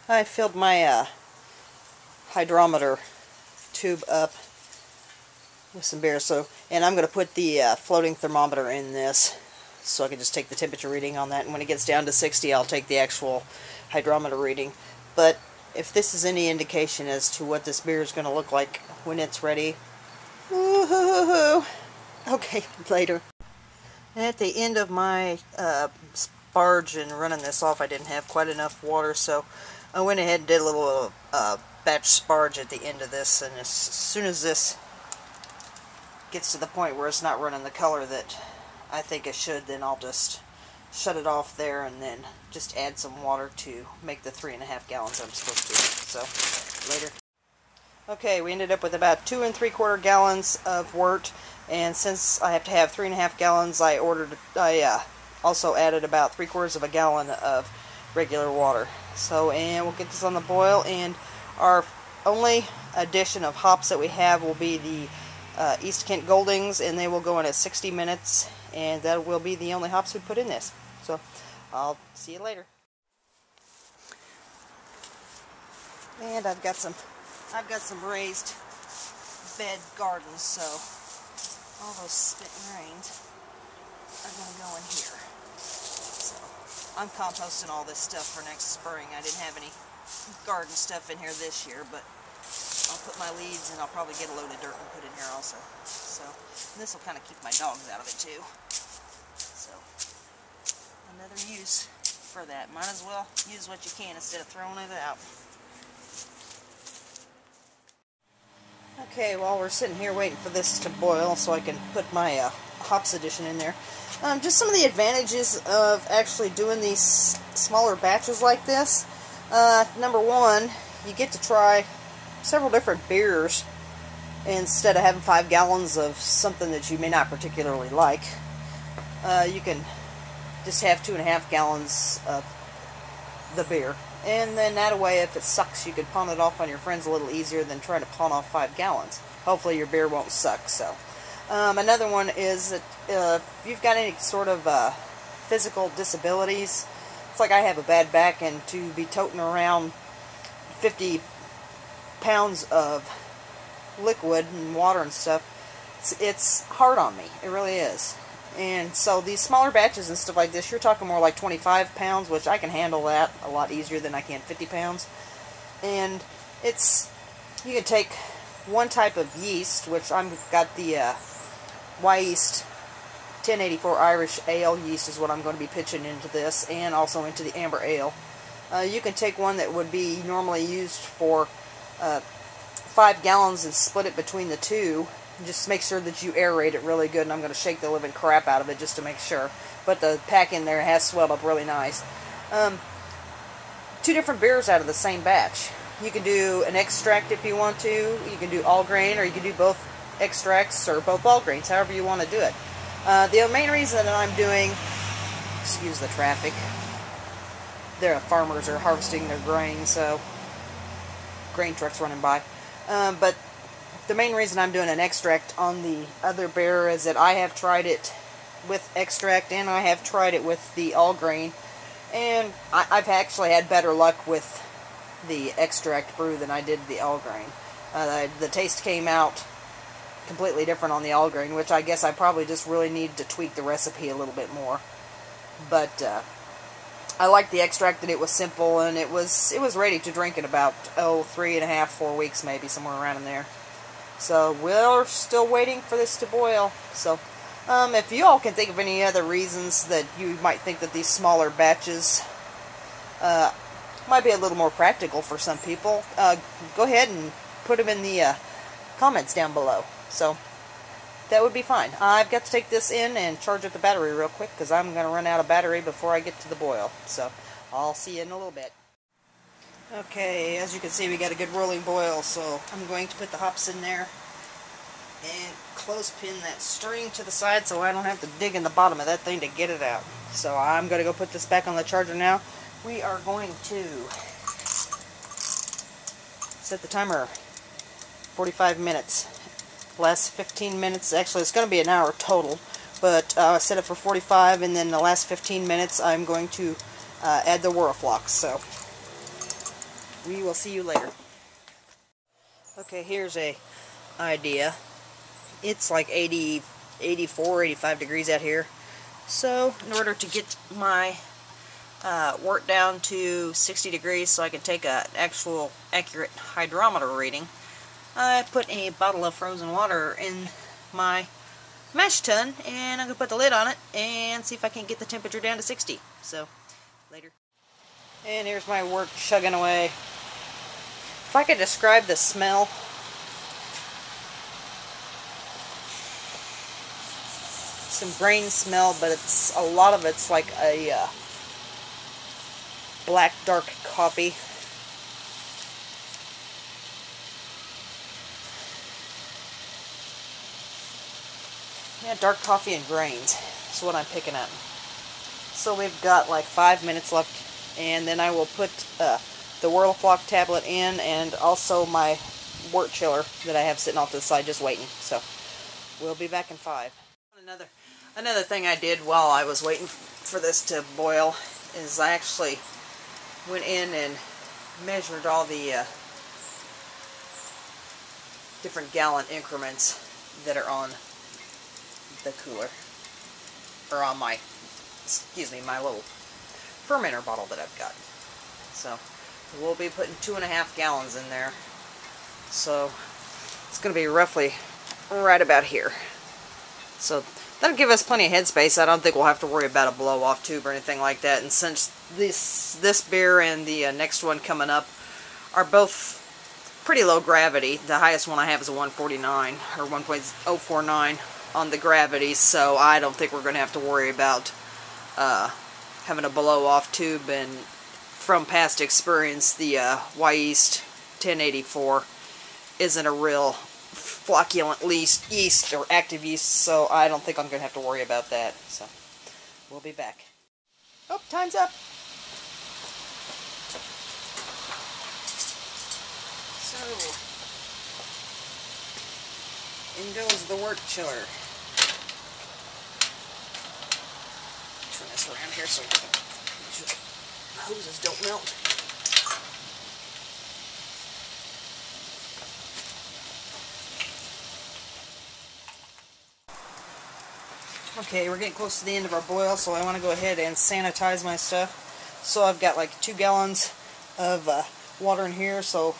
I filled my hydrometer tube up with some beer, and I'm going to put the floating thermometer in this so I can just take the temperature reading on that, and when it gets down to 60 I'll take the actual hydrometer reading. But if this is any indication as to what this beer is going to look like when it's ready, woo-hoo-hoo-hoo. Okay, later. At the end of my sparge and running this off, I didn't have quite enough water, so I went ahead and did a little batch sparge at the end of this, and as soon as this gets to the point where it's not running the color that I think it should, then I'll just shut it off there and then just add some water to make the 3.5 gallons I'm supposed to. So, later. Okay, we ended up with about 2 3/4 gallons of wort, and since I have to have 3.5 gallons, I also added about 3/4 of a gallon of regular water. So, and we'll get this on the boil, and our only addition of hops that we have will be the East Kent Goldings, and they will go in at 60 minutes, and that will be the only hops we put in this. So, I'll see you later. And I've got some raised bed gardens, so all those spitting rains are going to go in here. So, I'm composting all this stuff for next spring. I didn't have any garden stuff in here this year, but I'll put my leaves, and I'll probably get a load of dirt and put in here also. So, this will kind of keep my dogs out of it too. So, another use for that. Might as well use what you can instead of throwing it out. Okay, while we're sitting here waiting for this to boil so I can put my hops addition in there, just some of the advantages of actually doing these smaller batches like this. Number one, you get to try several different beers instead of having 5 gallons of something that you may not particularly like. You can just have 2.5 gallons of the beer, and then that way, if it sucks, you could pawn it off on your friends a little easier than trying to pawn off 5 gallons. Hopefully your beer won't suck. So another one is that if you've got any sort of physical disabilities, it's like I have a bad back, and to be toting around 50 pounds of liquid and water and stuff, it's hard on me. It really is. And so these smaller batches and stuff like this, you're talking more like 25 pounds, which I can handle that a lot easier than I can 50 pounds. And you can take one type of yeast, which I've got the Y-Yeast 1084 Irish Ale yeast is what I'm going to be pitching into this, and also into the Amber Ale. You can take one that would be normally used for 5 gallons and split it between the two. Just make sure that you aerate it really good, and I'm going to shake the living crap out of it just to make sure. But the pack in there has swelled up really nice. 2 different beers out of the same batch. You can do an extract if you want to. You can do all grain, or you can do both extracts or both all grains, however you want to do it. The main reason that I'm doing, excuse the traffic, the farmers are harvesting their grain, so grain trucks running by. But the main reason I'm doing an extract on the other beer is that I have tried it with extract, and I have tried it with the all grain, and I've actually had better luck with the extract brew than I did the all grain. The taste came out completely different on the all grain, which I guess I probably just really need to tweak the recipe a little bit more. But I liked the extract, that it was simple, and it was ready to drink in about 3.5, 4 weeks maybe, somewhere around in there. So we're still waiting for this to boil. So if you all can think of any other reasons that you might think that these smaller batches might be a little more practical for some people, go ahead and put them in the comments down below. So that would be fine. I've got to take this in and charge up the battery real quick, because I'm going to run out of battery before I get to the boil. So I'll see you in a little bit. Okay, as you can see, we got a good rolling boil, so I'm going to put the hops in there and clothespin that string to the side so I don't have to dig in the bottom of that thing to get it out. So I'm going to go put this back on the charger now. We are going to set the timer 45 minutes. Last 15 minutes, actually it's going to be an hour total, but I set it for 45, and then the last 15 minutes I'm going to add the Whirlflox. So we will see you later. Okay, here's a idea. It's like 84, 85 degrees out here. So, in order to get my wort down to 60 degrees so I can take an actual accurate hydrometer reading, I put a bottle of frozen water in my mash tun, and I'm going to put the lid on it and see if I can get the temperature down to 60. So, later. And here's my wort chugging away. If I could describe the smell, some grain smell, but it's a lot of it's like a black dark coffee. Yeah, dark coffee and grains is what I'm picking up. So we've got like 5 minutes left, and then I will put the Whirlflock tablet in, and also my wort chiller that I have sitting off to the side just waiting. So we'll be back in 5. Another thing I did while I was waiting for this to boil is I actually went in and measured all the different gallon increments that are on the cooler, or on my, my little fermenter bottle that I've got. So we'll be putting 2.5 gallons in there. So it's going to be roughly right about here. So that'll give us plenty of headspace. I don't think we'll have to worry about a blow-off tube or anything like that. And since this beer and the next one coming up are both pretty low gravity, the highest one I have is a 149 or 1.049 on the gravity, so I don't think we're going to have to worry about having a blow-off tube. And from past experience, the Yeast 1084 isn't a real flocculent yeast or active yeast, so I don't think I'm going to have to worry about that. So we'll be back. Oh, time's up. So in goes the wort chiller. Turn this around here so the hoses don't melt. Okay, we're getting close to the end of our boil, so I want to go ahead and sanitize my stuff. So I've got like 2 gallons of water in here, so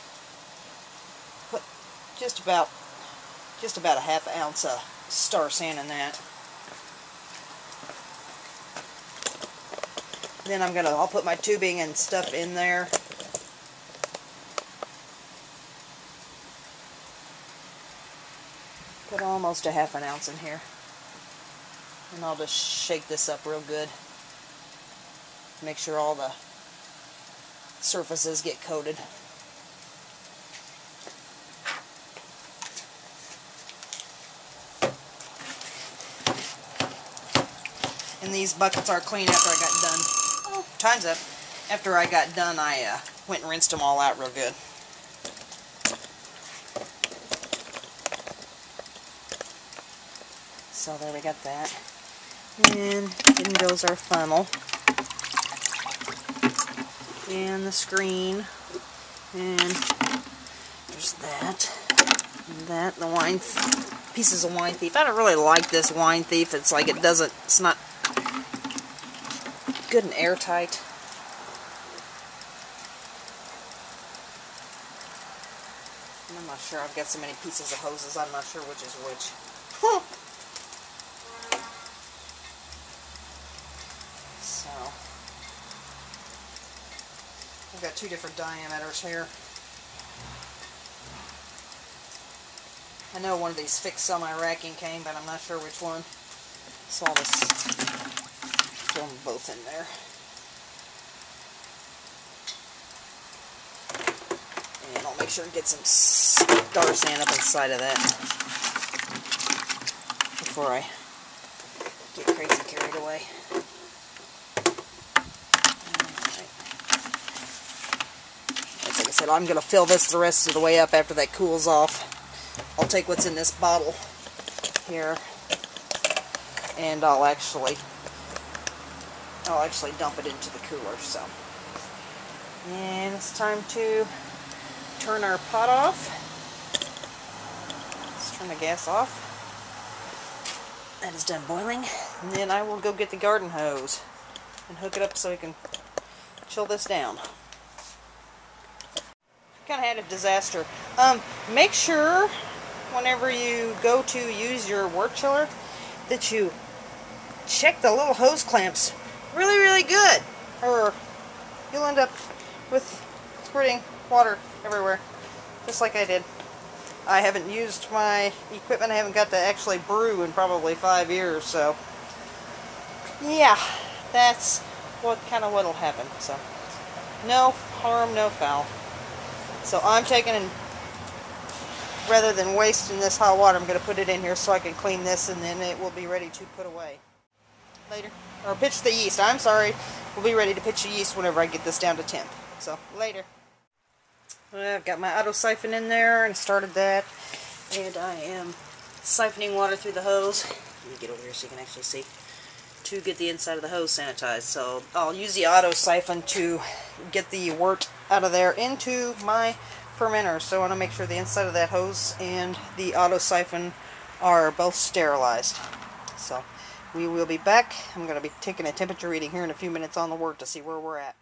put just about a half ounce of Star San in that. Then I'll put my tubing and stuff in there. Put almost a half an ounce in here. And I'll just shake this up real good. Make sure all the surfaces get coated. And these buckets are clean after I got done. Oh, time's up. After I got done, I went and rinsed them all out real good. So there we got that. And in goes our funnel. And the screen. And there's that. And that, the wine, pieces of Wine Thief. I don't really like this Wine Thief. It's like it's not good and airtight. And I'm not sure. I've got so many pieces of hoses, I'm not sure which is which. So, I've got 2 different diameters here. I know one of these fixed semi-racking came, but I'm not sure which one. So I'll just throw them both in there. And I'll make sure to get some Star San up inside of that before I get crazy carried away. Like I said, I'm going to fill this the rest of the way up after that cools off. I'll take what's in this bottle here, and I'll actually dump it into the cooler. So And it's time to turn our pot off. Let's turn the gas off. That is done boiling. And then I will go get the garden hose and hook it up so we can chill this down. Kind of had a disaster. Make sure whenever you go to use your wort chiller that you check the little hose clamps really, really good, or you'll end up with squirting water everywhere, just like I did. I haven't used my equipment. I haven't got to actually brew in probably 5 years, so yeah, that's what'll happen. So no harm, no foul. So I'm taking, and rather than wasting this hot water, I'm going to put it in here so I can clean this, and then it will be ready to put away later. Or pitch the yeast. I'm sorry. We'll be ready to pitch the yeast whenever I get this down to temp. So later. Well, I've got my auto siphon in there and started that, and I am siphoning water through the hose. Let me get over here so you can actually see, to get the inside of the hose sanitized. So I'll use the auto siphon to get the wort out of there into my fermenter. So I want to make sure the inside of that hose and the auto siphon are both sterilized. So we will be back. I'm going to be taking a temperature reading here in a few minutes on the wort to see where we're at.